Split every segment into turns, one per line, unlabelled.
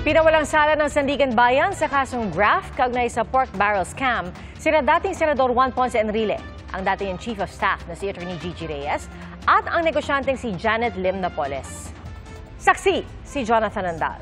Pinawalang sala ng Sandigan Bayan sa kasong graft kaugnay sa pork barrel scam sina dating Senador Juan Ponce Enrile, ang dating Chief of Staff na si Attorney Gigi Reyes at ang negosyanteng si Janet Lim Napoles. Saksi si Jonathan Andal.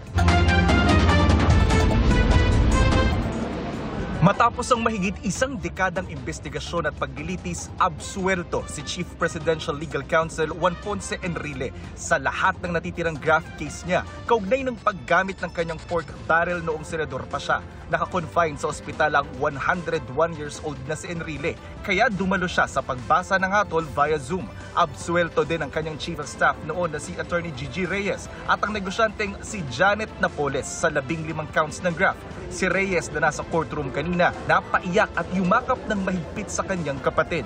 Matapos ang mahigit isang dekadang investigasyon at paglilitis, absuelto si Chief Presidential Legal Counsel Juan Ponce Enrile sa lahat ng natitirang graft case niya kaugnay ng paggamit ng kanyang pork barrel noong senador pa siya. Naka-confine sa ospital ang 101 years old na si Enrile, kaya dumalo siya sa pagbasa ng hatol via Zoom. Absuelto din ang kanyang Chief of Staff noon na si Attorney Gigi Reyes at ang negosyanteng si Janet Napoles sa 15 counts ng graft. Si Reyes na nasa courtroom kanina, napaiyak at yumakap ng mahigpit sa kanyang kapatid.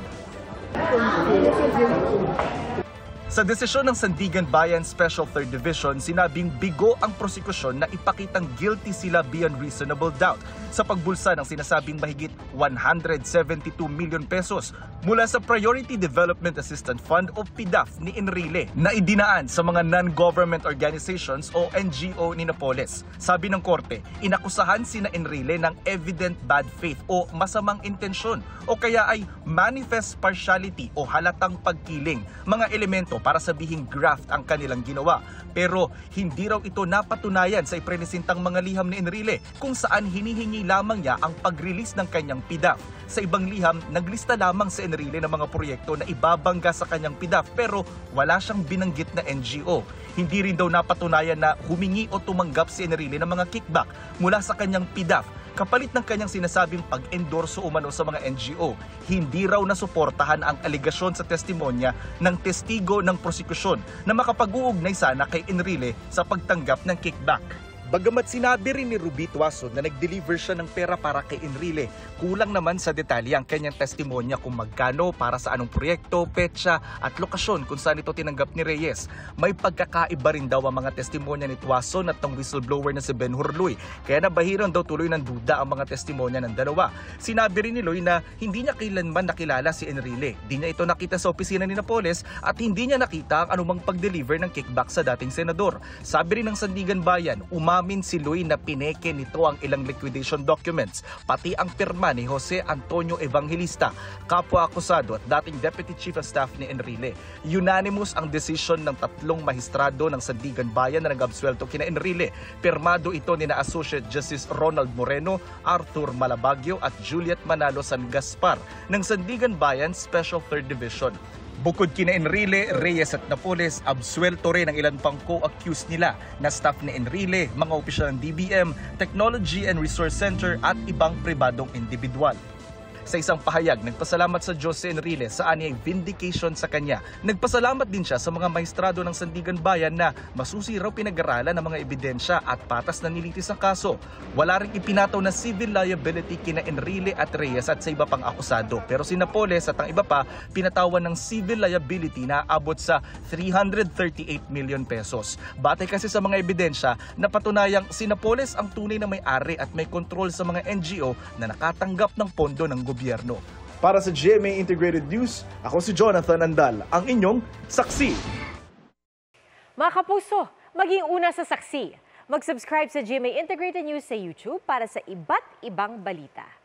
Sa desisyon ng Sandigan Bayan Special 3rd Division, sinabing bigo ang prosekusyon na ipakitang guilty sila beyond reasonable doubt sa pagbulsa ng sinasabing mahigit 172 million pesos mula sa Priority Development Assistance Fund o PDAF ni Enrile na idinaan sa mga non-government organizations o NGO ni Napoles. Sabi ng korte, inakusahan sina Enrile ng evident bad faith o masamang intensyon o kaya ay manifest partiality o halatang pagkiling, mga elemento para sabihing graft ang kanilang ginawa. Pero hindi raw ito napatunayan sa iprenesentang mga liham ni Enrile kung saan hinihingi lamang niya ang pag-release ng kanyang PDAF. Sa ibang liham, naglista lamang si Enrile ng mga proyekto na ibabangga sa kanyang PDAF pero wala siyang binanggit na NGO. Hindi rin daw napatunayan na humingi o tumanggap si Enrile ng mga kickback mula sa kanyang PDAF kapalit ng kanyang sinasabing pag-endorso umano sa mga NGO. Hindi raw nasuportahan ang alegasyon sa testimonya ng testigo ng prosekusyon na makapag-uugnay sana kay Enrile sa pagtanggap ng kickback. Bagamat sinabi rin ni Ruby Tuason na nag-deliver siya ng pera para kay Enrile, kulang naman sa detalye ang kanyang testimonya kung magkano, para sa anong proyekto, petsa at lokasyon kung saan ito tinanggap ni Reyes. May pagkakaiba rin daw ang mga testimonya ni Tuason at ng whistleblower na si Ben Hurluy, kaya nabahiran daw tuloy ng duda ang mga testimonya ng dalawa. Sinabi rin ni Loy na hindi niya kailanman nakilala si Enrile, di niya ito nakita sa opisina ni Napoles at hindi niya nakita ang anumang pag-deliver ng kickback sa dating senador. Sabi rin ng Sandigan Bayan, umamin si Loy na pineke nito ang ilang liquidation documents, pati ang pirma ni Jose Antonio Evangelista, kapwa-akusado at dating Deputy Chief of Staff ni Enrile. Unanimous ang decision ng tatlong mahistrado ng Sandigan Bayan na nag-absuelto kina Enrile. Pirmado ito ni na Associate Justice Ronald Moreno, Arthur Malabagyo at Juliet Manalo San Gaspar ng Sandigan Bayan Special 3rd Division. Bukod kina Enrile, Reyes at Napoles, absuelto rin ang ilan pang co-accused nila na staff ni Enrile, mga opisyal ng DBM, Technology and Resource Center at ibang pribadong individual. Sa isang pahayag, nagpasalamat sa Diyos si Enrile sa anyay vindication sa kanya. Nagpasalamat din siya sa mga mahistrado ng Sandigan Bayan na masusi raw pinag-aralan ng mga ebidensya at patas na nilitis ang kaso. Wala ring ipinataw na civil liability kina Enrile at Reyes at sa iba pang akusado. Pero si Napoles at ang iba pa pinatawan ng civil liability na abot sa 338 million pesos. Batay kasi sa mga ebidensya, napatunayang si Napoles ang tunay na may-ari at may kontrol sa mga NGO na nakatanggap ng pondo ng gobyerno.
Para sa GMA Integrated News, ako si Jonathan Andal, ang inyong saksi.
Mga kapuso, maging una sa saksi. Mag-subscribe sa GMA Integrated News sa YouTube para sa iba't ibang balita.